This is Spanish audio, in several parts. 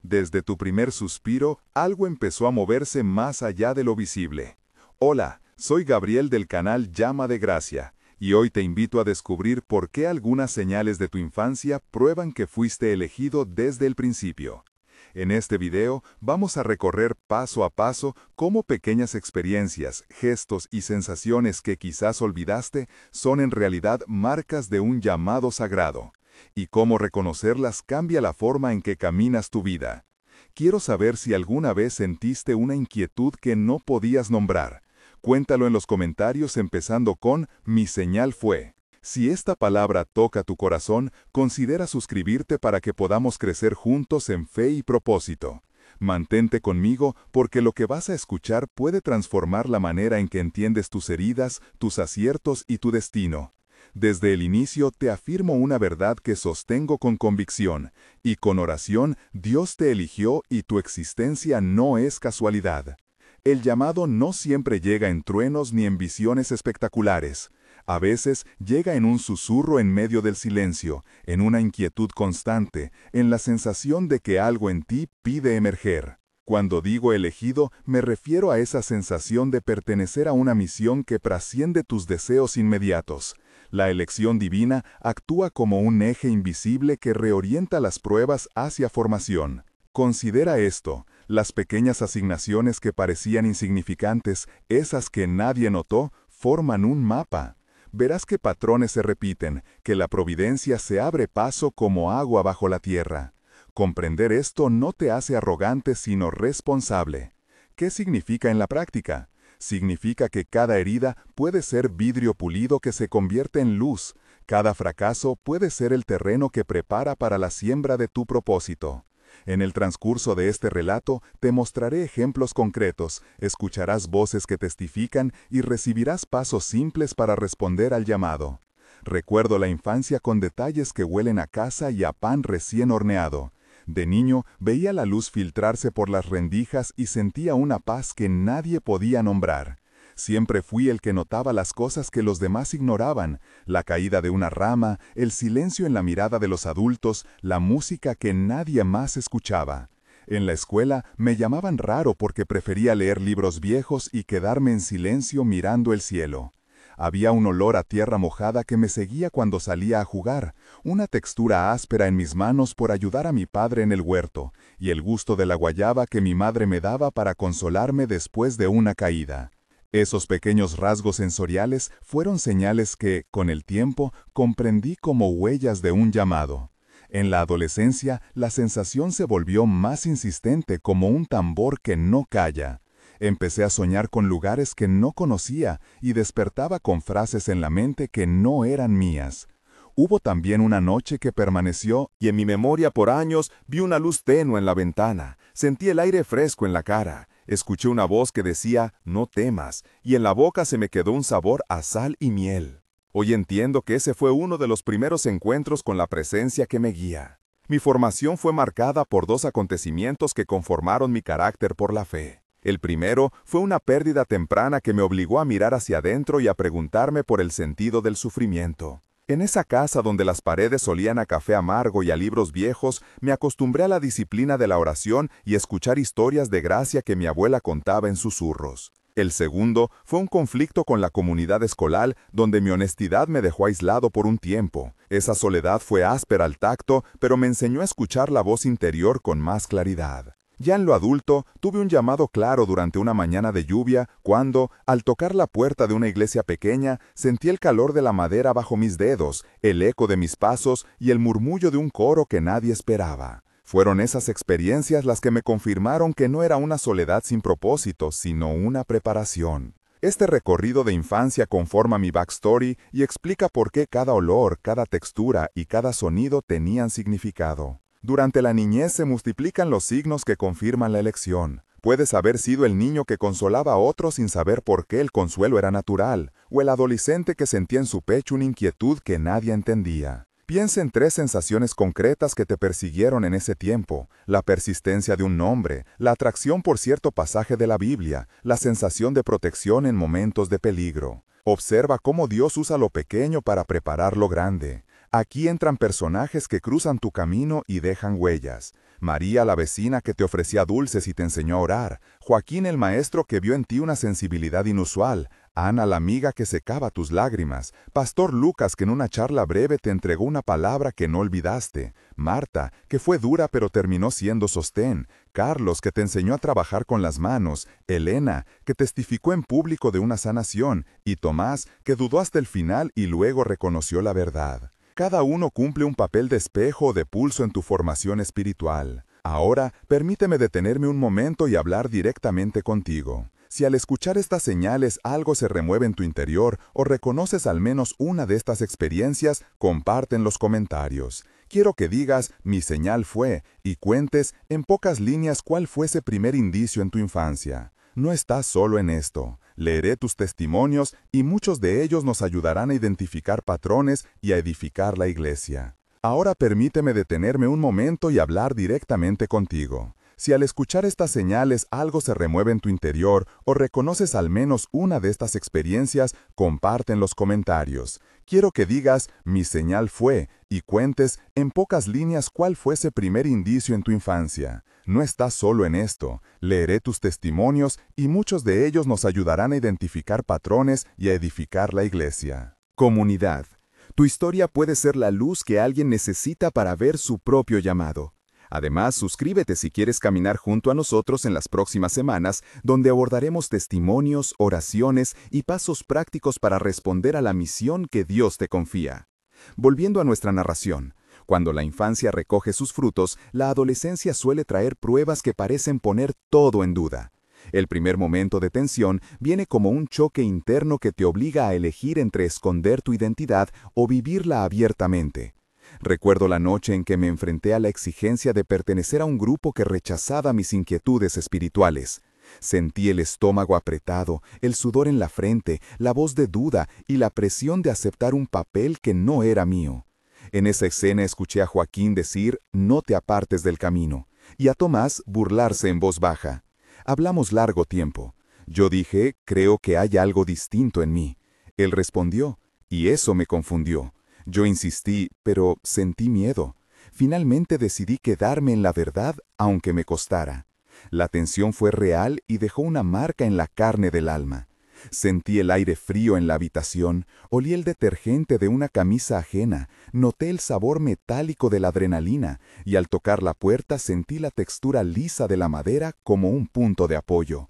Desde tu primer suspiro, algo empezó a moverse más allá de lo visible. Hola, soy Gabriel del canal Llama de Gracia, y hoy te invito a descubrir por qué algunas señales de tu infancia prueban que fuiste elegido desde el principio. En este video vamos a recorrer paso a paso cómo pequeñas experiencias, gestos y sensaciones que quizás olvidaste son en realidad marcas de un llamado sagrado, y cómo reconocerlas cambia la forma en que caminas tu vida. Quiero saber si alguna vez sentiste una inquietud que no podías nombrar. Cuéntalo en los comentarios empezando con "Mi señal fue". Si esta palabra toca tu corazón, considera suscribirte para que podamos crecer juntos en fe y propósito. Mantente conmigo porque lo que vas a escuchar puede transformar la manera en que entiendes tus heridas, tus aciertos y tu destino. Desde el inicio te afirmo una verdad que sostengo con convicción, y con oración Dios te eligió y tu existencia no es casualidad. El llamado no siempre llega en truenos ni en visiones espectaculares. A veces llega en un susurro en medio del silencio, en una inquietud constante, en la sensación de que algo en ti pide emerger. Cuando digo elegido, me refiero a esa sensación de pertenecer a una misión que trasciende tus deseos inmediatos. La elección divina actúa como un eje invisible que reorienta las pruebas hacia formación. Considera esto: las pequeñas asignaciones que parecían insignificantes, esas que nadie notó, forman un mapa. Verás que patrones se repiten, que la providencia se abre paso como agua bajo la tierra. Comprender esto no te hace arrogante sino responsable. ¿Qué significa en la práctica? Significa que cada herida puede ser vidrio pulido que se convierte en luz. Cada fracaso puede ser el terreno que prepara para la siembra de tu propósito. En el transcurso de este relato te mostraré ejemplos concretos, escucharás voces que testifican y recibirás pasos simples para responder al llamado. Recuerdo la infancia con detalles que huelen a casa y a pan recién horneado. De niño veía la luz filtrarse por las rendijas y sentía una paz que nadie podía nombrar. Siempre fui el que notaba las cosas que los demás ignoraban: la caída de una rama, el silencio en la mirada de los adultos, la música que nadie más escuchaba. En la escuela me llamaban raro porque prefería leer libros viejos y quedarme en silencio mirando el cielo. Había un olor a tierra mojada que me seguía cuando salía a jugar, una textura áspera en mis manos por ayudar a mi padre en el huerto, y el gusto de la guayaba que mi madre me daba para consolarme después de una caída. Esos pequeños rasgos sensoriales fueron señales que, con el tiempo, comprendí como huellas de un llamado. En la adolescencia, la sensación se volvió más insistente, como un tambor que no calla. Empecé a soñar con lugares que no conocía y despertaba con frases en la mente que no eran mías. Hubo también una noche que permaneció, y en mi memoria por años vi una luz tenue en la ventana, sentí el aire fresco en la cara. Escuché una voz que decía, "No temas", y en la boca se me quedó un sabor a sal y miel. Hoy entiendo que ese fue uno de los primeros encuentros con la presencia que me guía. Mi formación fue marcada por dos acontecimientos que conformaron mi carácter por la fe. El primero fue una pérdida temprana que me obligó a mirar hacia adentro y a preguntarme por el sentido del sufrimiento. En esa casa donde las paredes olían a café amargo y a libros viejos, me acostumbré a la disciplina de la oración y escuchar historias de gracia que mi abuela contaba en susurros. El segundo fue un conflicto con la comunidad escolar donde mi honestidad me dejó aislado por un tiempo. Esa soledad fue áspera al tacto, pero me enseñó a escuchar la voz interior con más claridad. Ya en lo adulto, tuve un llamado claro durante una mañana de lluvia, cuando, al tocar la puerta de una iglesia pequeña, sentí el calor de la madera bajo mis dedos, el eco de mis pasos y el murmullo de un coro que nadie esperaba. Fueron esas experiencias las que me confirmaron que no era una soledad sin propósito, sino una preparación. Este recorrido de infancia conforma mi backstory y explica por qué cada olor, cada textura y cada sonido tenían significado. Durante la niñez se multiplican los signos que confirman la elección. Puedes haber sido el niño que consolaba a otros sin saber por qué el consuelo era natural, o el adolescente que sentía en su pecho una inquietud que nadie entendía. Piensa en tres sensaciones concretas que te persiguieron en ese tiempo: la persistencia de un nombre, la atracción por cierto pasaje de la Biblia, la sensación de protección en momentos de peligro. Observa cómo Dios usa lo pequeño para preparar lo grande. Aquí entran personajes que cruzan tu camino y dejan huellas. María la vecina que te ofrecía dulces y te enseñó a orar, Joaquín el maestro que vio en ti una sensibilidad inusual, Ana la amiga que secaba tus lágrimas, Pastor Lucas que en una charla breve te entregó una palabra que no olvidaste, Marta que fue dura pero terminó siendo sostén, Carlos que te enseñó a trabajar con las manos, Elena que testificó en público de una sanación y Tomás que dudó hasta el final y luego reconoció la verdad. Cada uno cumple un papel de espejo o de pulso en tu formación espiritual. Ahora, permíteme detenerme un momento y hablar directamente contigo. Si al escuchar estas señales algo se remueve en tu interior o reconoces al menos una de estas experiencias, comparte en los comentarios. Quiero que digas, mi señal fue, y cuentes en pocas líneas cuál fue ese primer indicio en tu infancia. No estás solo en esto. Leeré tus testimonios y muchos de ellos nos ayudarán a identificar patrones y a edificar la iglesia. Ahora permíteme detenerme un momento y hablar directamente contigo. Si al escuchar estas señales algo se remueve en tu interior o reconoces al menos una de estas experiencias, comparte en los comentarios. Quiero que digas, mi señal fue, y cuentes en pocas líneas cuál fue ese primer indicio en tu infancia. No estás solo en esto. Leeré tus testimonios y muchos de ellos nos ayudarán a identificar patrones y a edificar la iglesia. Comunidad. Tu historia puede ser la luz que alguien necesita para ver su propio llamado. Además, suscríbete si quieres caminar junto a nosotros en las próximas semanas, donde abordaremos testimonios, oraciones y pasos prácticos para responder a la misión que Dios te confía. Volviendo a nuestra narración, cuando la infancia recoge sus frutos, la adolescencia suele traer pruebas que parecen poner todo en duda. El primer momento de tensión viene como un choque interno que te obliga a elegir entre esconder tu identidad o vivirla abiertamente. Recuerdo la noche en que me enfrenté a la exigencia de pertenecer a un grupo que rechazaba mis inquietudes espirituales. Sentí el estómago apretado, el sudor en la frente, la voz de duda y la presión de aceptar un papel que no era mío. En esa escena escuché a Joaquín decir, no te apartes del camino, y a Tomás burlarse en voz baja. Hablamos largo tiempo. Yo dije, creo que hay algo distinto en mí. Él respondió, y eso me confundió. Yo insistí, pero sentí miedo. Finalmente decidí quedarme en la verdad, aunque me costara. La tensión fue real y dejó una marca en la carne del alma. Sentí el aire frío en la habitación, olí el detergente de una camisa ajena, noté el sabor metálico de la adrenalina y al tocar la puerta sentí la textura lisa de la madera como un punto de apoyo.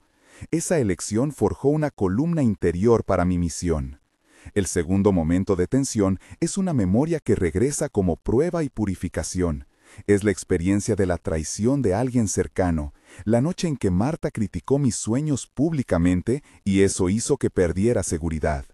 Esa elección forjó una columna interior para mi misión. El segundo momento de tensión es una memoria que regresa como prueba y purificación. Es la experiencia de la traición de alguien cercano, la noche en que Marta criticó mis sueños públicamente y eso hizo que perdiera seguridad.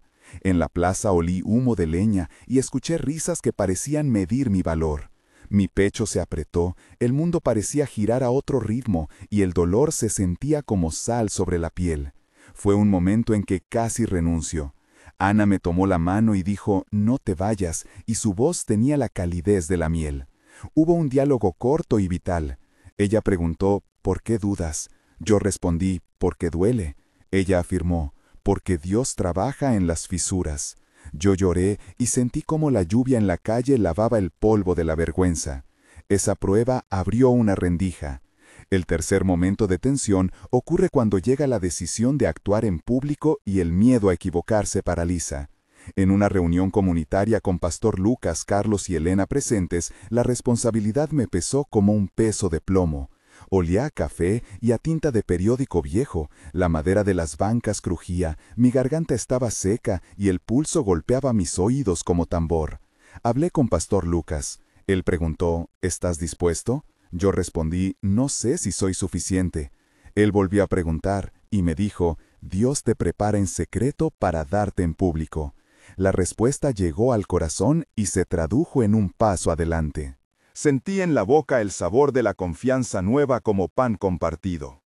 En la plaza olí humo de leña y escuché risas que parecían medir mi valor. Mi pecho se apretó, el mundo parecía girar a otro ritmo y el dolor se sentía como sal sobre la piel. Fue un momento en que casi renuncio. Ana me tomó la mano y dijo, no te vayas, y su voz tenía la calidez de la miel. Hubo un diálogo corto y vital. Ella preguntó, ¿por qué dudas? Yo respondí, porque duele. Ella afirmó, porque Dios trabaja en las fisuras. Yo lloré y sentí cómo la lluvia en la calle lavaba el polvo de la vergüenza. Esa prueba abrió una rendija. El tercer momento de tensión ocurre cuando llega la decisión de actuar en público y el miedo a equivocarse paraliza. En una reunión comunitaria con Pastor Lucas, Carlos y Elena presentes, la responsabilidad me pesó como un peso de plomo. Olía a café y a tinta de periódico viejo, la madera de las bancas crujía, mi garganta estaba seca y el pulso golpeaba mis oídos como tambor. Hablé con Pastor Lucas. Él preguntó, ¿estás dispuesto? Yo respondí, no sé si soy suficiente. Él volvió a preguntar y me dijo, Dios te prepara en secreto para darte en público. La respuesta llegó al corazón y se tradujo en un paso adelante. Sentí en la boca el sabor de la confianza nueva como pan compartido.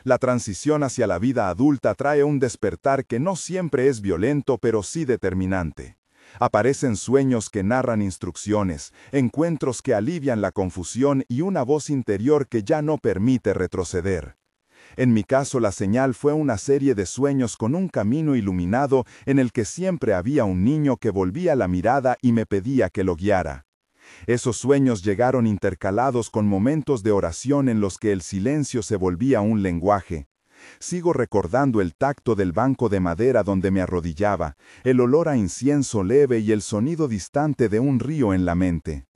La transición hacia la vida adulta trae un despertar que no siempre es violento, pero sí determinante. Aparecen sueños que narran instrucciones, encuentros que alivian la confusión y una voz interior que ya no permite retroceder. En mi caso, la señal fue una serie de sueños con un camino iluminado en el que siempre había un niño que volvía la mirada y me pedía que lo guiara. Esos sueños llegaron intercalados con momentos de oración en los que el silencio se volvía un lenguaje. Sigo recordando el tacto del banco de madera donde me arrodillaba, el olor a incienso leve y el sonido distante de un río en la mente.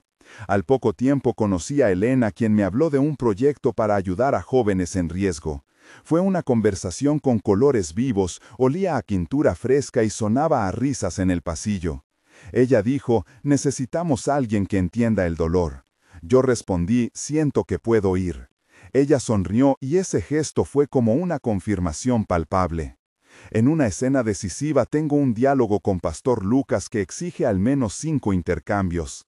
Al poco tiempo conocí a Elena, quien me habló de un proyecto para ayudar a jóvenes en riesgo. Fue una conversación con colores vivos, olía a quintura fresca y sonaba a risas en el pasillo. Ella dijo, necesitamos a alguien que entienda el dolor. Yo respondí, siento que puedo ir. Ella sonrió y ese gesto fue como una confirmación palpable. En una escena decisiva tengo un diálogo con Pastor Lucas que exige al menos 5 intercambios.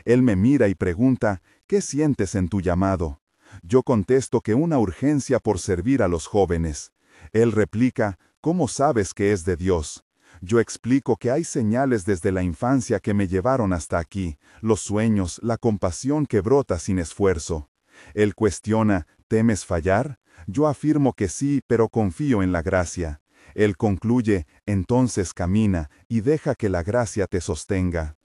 Él me mira y pregunta, ¿qué sientes en tu llamado? Yo contesto que una urgencia por servir a los jóvenes. Él replica, ¿cómo sabes que es de Dios? Yo explico que hay señales desde la infancia que me llevaron hasta aquí, los sueños, la compasión que brota sin esfuerzo. Él cuestiona, ¿temes fallar? Yo afirmo que sí, pero confío en la gracia. Él concluye, entonces camina y deja que la gracia te sostenga.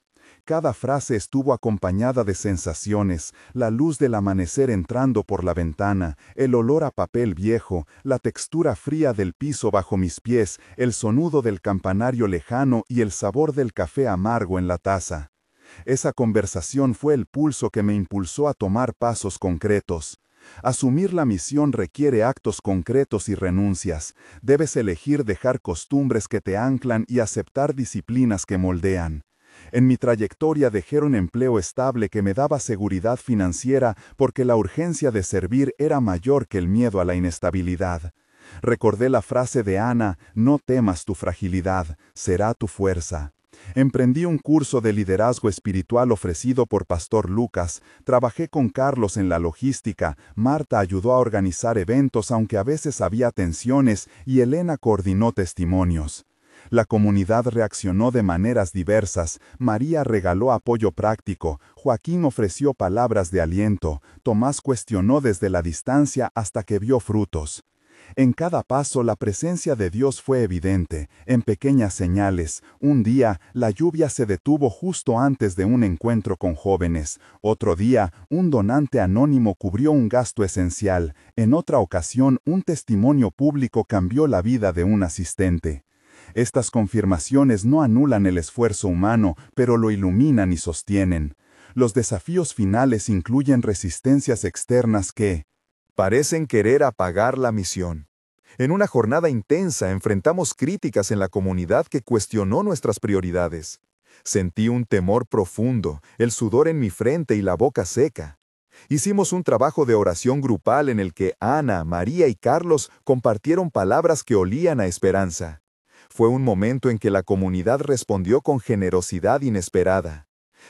Cada frase estuvo acompañada de sensaciones, la luz del amanecer entrando por la ventana, el olor a papel viejo, la textura fría del piso bajo mis pies, el sonido del campanario lejano y el sabor del café amargo en la taza. Esa conversación fue el pulso que me impulsó a tomar pasos concretos. Asumir la misión requiere actos concretos y renuncias. Debes elegir dejar costumbres que te anclan y aceptar disciplinas que moldean. En mi trayectoria dejé un empleo estable que me daba seguridad financiera porque la urgencia de servir era mayor que el miedo a la inestabilidad. Recordé la frase de Ana, no temas tu fragilidad, será tu fuerza. Emprendí un curso de liderazgo espiritual ofrecido por Pastor Lucas, trabajé con Carlos en la logística, Marta ayudó a organizar eventos aunque a veces había tensiones y Elena coordinó testimonios. La comunidad reaccionó de maneras diversas, María regaló apoyo práctico, Joaquín ofreció palabras de aliento, Tomás cuestionó desde la distancia hasta que vio frutos. En cada paso la presencia de Dios fue evidente, en pequeñas señales. Un día, la lluvia se detuvo justo antes de un encuentro con jóvenes. Otro día, un donante anónimo cubrió un gasto esencial. En otra ocasión, un testimonio público cambió la vida de un asistente. Estas confirmaciones no anulan el esfuerzo humano, pero lo iluminan y sostienen. Los desafíos finales incluyen resistencias externas que parecen querer apagar la misión. En una jornada intensa enfrentamos críticas en la comunidad que cuestionó nuestras prioridades. Sentí un temor profundo, el sudor en mi frente y la boca seca. Hicimos un trabajo de oración grupal en el que Ana, María y Carlos compartieron palabras que olían a esperanza. Fue un momento en que la comunidad respondió con generosidad inesperada.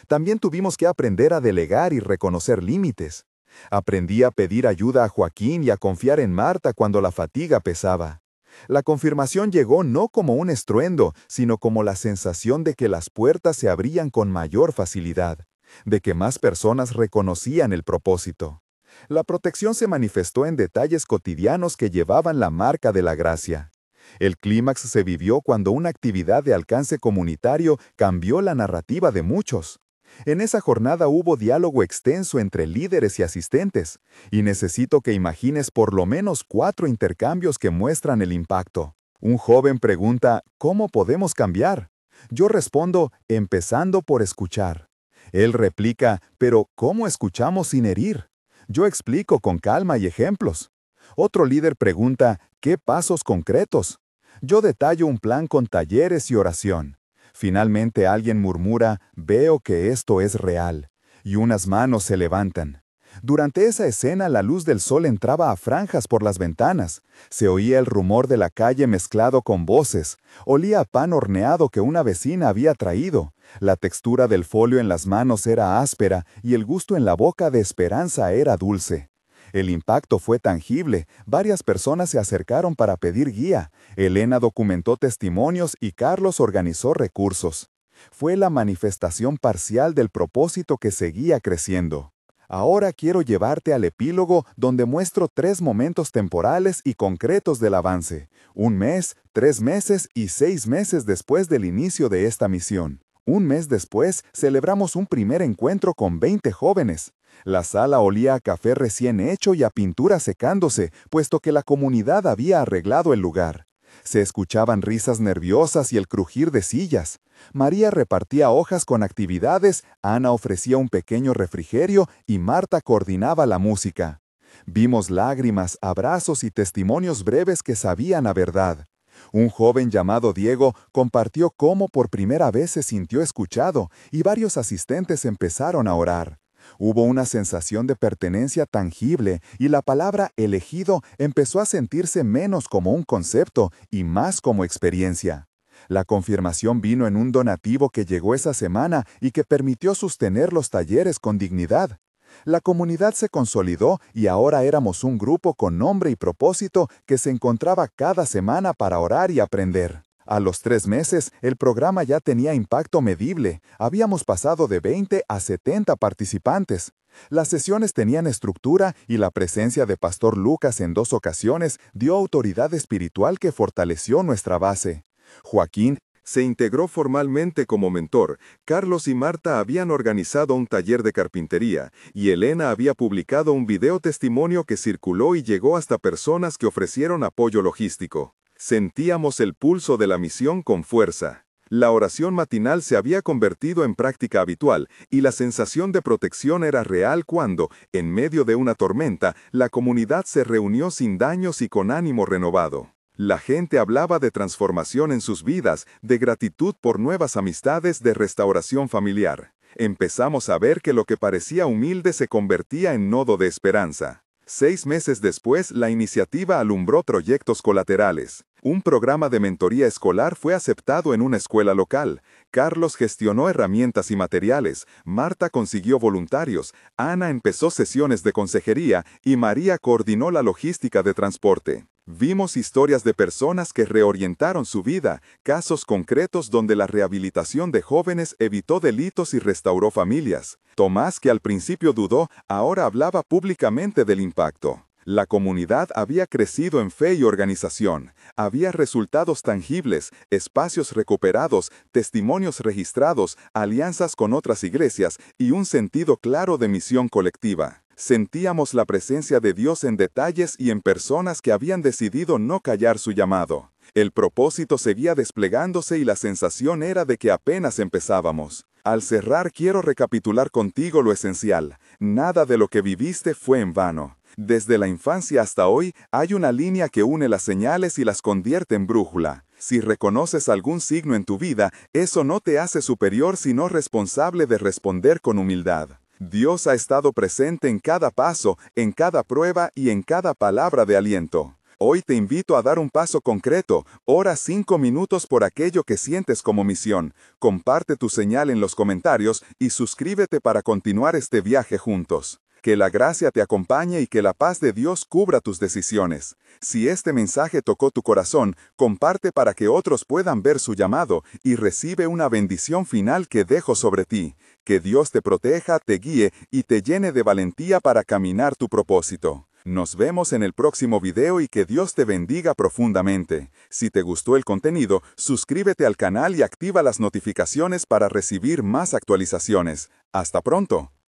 También tuvimos que aprender a delegar y reconocer límites. Aprendí a pedir ayuda a Joaquín y a confiar en Marta cuando la fatiga pesaba. La confirmación llegó no como un estruendo, sino como la sensación de que las puertas se abrían con mayor facilidad, de que más personas reconocían el propósito. La protección se manifestó en detalles cotidianos que llevaban la marca de la gracia. El clímax se vivió cuando una actividad de alcance comunitario cambió la narrativa de muchos. En esa jornada hubo diálogo extenso entre líderes y asistentes, y necesito que imagines por lo menos 4 intercambios que muestran el impacto. Un joven pregunta, ¿cómo podemos cambiar? Yo respondo, empezando por escuchar. Él replica, pero ¿cómo escuchamos sin herir? Yo explico con calma y ejemplos. Otro líder pregunta, ¿qué pasos concretos? Yo detallo un plan con talleres y oración. Finalmente alguien murmura, veo que esto es real, y unas manos se levantan. Durante esa escena la luz del sol entraba a franjas por las ventanas. Se oía el rumor de la calle mezclado con voces. Olía a pan horneado que una vecina había traído. La textura del folio en las manos era áspera y el gusto en la boca de esperanza era dulce. El impacto fue tangible. Varias personas se acercaron para pedir guía. Elena documentó testimonios y Carlos organizó recursos. Fue la manifestación parcial del propósito que seguía creciendo. Ahora quiero llevarte al epílogo donde muestro 3 momentos temporales y concretos del avance. 1 mes, 3 meses y 6 meses después del inicio de esta misión. Un mes después, celebramos un primer encuentro con 20 jóvenes. La sala olía a café recién hecho y a pintura secándose, puesto que la comunidad había arreglado el lugar. Se escuchaban risas nerviosas y el crujir de sillas. María repartía hojas con actividades, Ana ofrecía un pequeño refrigerio y Marta coordinaba la música. Vimos lágrimas, abrazos y testimonios breves que sabían a verdad. Un joven llamado Diego compartió cómo por primera vez se sintió escuchado y varios asistentes empezaron a orar. Hubo una sensación de pertenencia tangible y la palabra elegido empezó a sentirse menos como un concepto y más como experiencia. La confirmación vino en un donativo que llegó esa semana y que permitió sostener los talleres con dignidad. La comunidad se consolidó y ahora éramos un grupo con nombre y propósito que se encontraba cada semana para orar y aprender. A los 3 meses, el programa ya tenía impacto medible. Habíamos pasado de 20 a 70 participantes. Las sesiones tenían estructura y la presencia de Pastor Lucas en 2 ocasiones dio autoridad espiritual que fortaleció nuestra base. Joaquín se integró formalmente como mentor. Carlos y Marta habían organizado un taller de carpintería y Elena había publicado un video testimonio que circuló y llegó hasta personas que ofrecieron apoyo logístico. Sentíamos el pulso de la misión con fuerza. La oración matinal se había convertido en práctica habitual y la sensación de protección era real cuando, en medio de una tormenta, la comunidad se reunió sin daños y con ánimo renovado. La gente hablaba de transformación en sus vidas, de gratitud por nuevas amistades, de restauración familiar. Empezamos a ver que lo que parecía humilde se convertía en nodo de esperanza. 6 meses después, la iniciativa alumbró proyectos colaterales. Un programa de mentoría escolar fue aceptado en una escuela local. Carlos gestionó herramientas y materiales, Marta consiguió voluntarios, Ana empezó sesiones de consejería y María coordinó la logística de transporte. Vimos historias de personas que reorientaron su vida, casos concretos donde la rehabilitación de jóvenes evitó delitos y restauró familias. Tomás, que al principio dudó, ahora hablaba públicamente del impacto. La comunidad había crecido en fe y organización. Había resultados tangibles, espacios recuperados, testimonios registrados, alianzas con otras iglesias y un sentido claro de misión colectiva. Sentíamos la presencia de Dios en detalles y en personas que habían decidido no callar su llamado. El propósito seguía desplegándose y la sensación era de que apenas empezábamos. Al cerrar, quiero recapitular contigo lo esencial. Nada de lo que viviste fue en vano. Desde la infancia hasta hoy, hay una línea que une las señales y las convierte en brújula. Si reconoces algún signo en tu vida, eso no te hace superior sino responsable de responder con humildad. Dios ha estado presente en cada paso, en cada prueba y en cada palabra de aliento. Hoy te invito a dar un paso concreto. Ora 5 minutos por aquello que sientes como misión. Comparte tu señal en los comentarios y suscríbete para continuar este viaje juntos. Que la gracia te acompañe y que la paz de Dios cubra tus decisiones. Si este mensaje tocó tu corazón, comparte para que otros puedan ver su llamado y recibe una bendición final que dejo sobre ti. Que Dios te proteja, te guíe y te llene de valentía para caminar tu propósito. Nos vemos en el próximo video y que Dios te bendiga profundamente. Si te gustó el contenido, suscríbete al canal y activa las notificaciones para recibir más actualizaciones. ¡Hasta pronto!